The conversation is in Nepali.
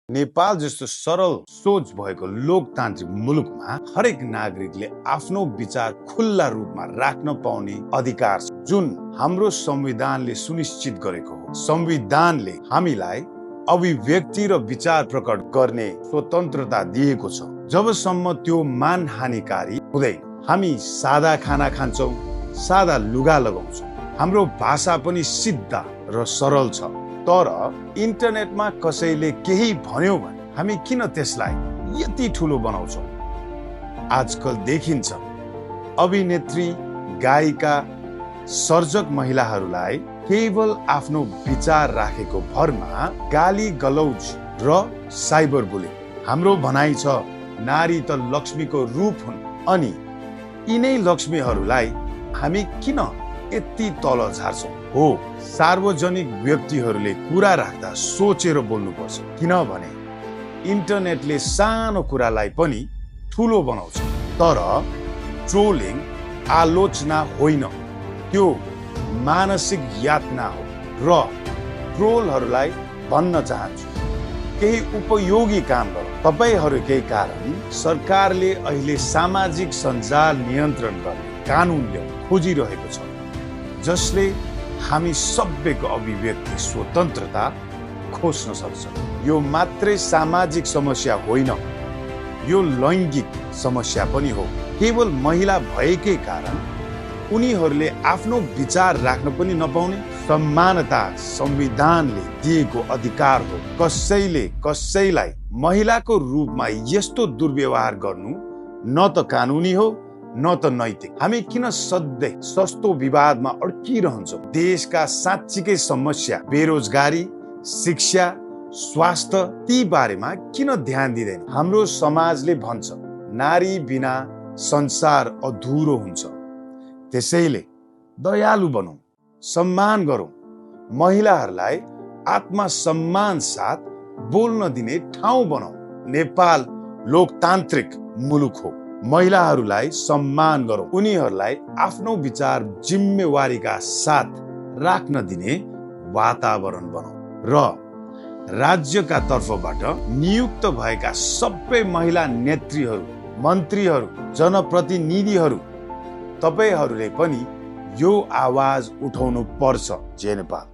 नेपाल जस्तो सरल सोच भएको लोकतान्त्रिक मुलुकमा हरेक नागरिकले आफ्नो विचार खुल्ला रूपमा राख्न पाउने अधिकार छ, जुन हाम्रो संविधानले सुनिश्चित गरेको हो। संविधानले हामीलाई अभिव्यक्ति र विचार प्रकट गर्ने स्वतन्त्रता दिएको छ, जबसम्म त्यो मानहानिकारी हुँदैन। हामी सादा खाना खान्छौँ, सादा लुगा लगाउँछौँ, हाम्रो भाषा पनि सिधा र सरल छ। तर इन्टरनेटमा कसैले केही भन्यो भने हामी किन त्यसलाई यति ठुलो बनाउँछौँ? आजकल देखिन्छ अभिनेत्री, गायिका, सर्जक महिलाहरूलाई केवल आफ्नो विचार राखेको भरमा गाली गलौज र साइबर बुलिङ। हाम्रो भनाइ छ नारी त लक्ष्मीको रूप हुन्, अनि यिनै लक्ष्मीहरूलाई हामी किन यति तल झार्छौँ? हो, सार्वजनिक व्यक्तिहरूले कुरा राख्दा सोचेर बोल्नुपर्छ, किनभने इन्टरनेटले सानो कुरालाई पनि ठुलो बनाउँछ। तर ट्रोलिङ आलोचना होइन, त्यो मानसिक यातना हो। र ट्रोलहरूलाई भन्न चाहन्छु, केही उपयोगी काम गरौँ। तपाईहरूकै कारण सरकारले अहिले सामाजिक सञ्जाल नियन्त्रण गर्ने कानुन ल्याउन खोजिरहेको छ, जसले हामी सबैको अभिव्यक्ति स्वतन्त्रता खोज्न सक्छ। यो मात्रै सामाजिक समस्या होइन, यो लैङ्गिक समस्या पनि हो। केवल महिला भएकै कारण उनीहरूले आफ्नो विचार राख्न पनि नपाउने समानता संविधानले दिएको अधिकार हो। कसैले कसैलाई महिलाको रूपमा यस्तो दुर्व्यवहार गर्नु न त कानुनी हो न त नैतिक। हामी किन सधैँ सस्तो विवादमा अड्किरहन्छौँ? देशका साँच्चीकै समस्या, बेरोजगारी, शिक्षा, स्वास्थ्य, ती बारेमा किन ध्यान दिँदैन? हाम्रो समाजले भन्छ नारी बिना संसार अधुरो हुन्छ। त्यसैले दयालु बनौँ, सम्मान गरौँ, महिलाहरूलाई आत्मसम्मान साथ बोल्न दिने ठाउँ बनाऊ। नेपाल लोकतान्त्रिक मुलुक हो, महिलाहरूलाई सम्मान गरौँ, उनीहरूलाई आफ्नो विचार जिम्मेवारीका साथ राख्न दिने वातावरण बनाऊ। र राज्यका तर्फबाट नियुक्त भएका सबै महिला नेत्रीहरू, मन्त्रीहरू, जनप्रतिनिधिहरू, तपाईहरूले पनि यो आवाज उठाउनु पर्छ। जय नेपाल।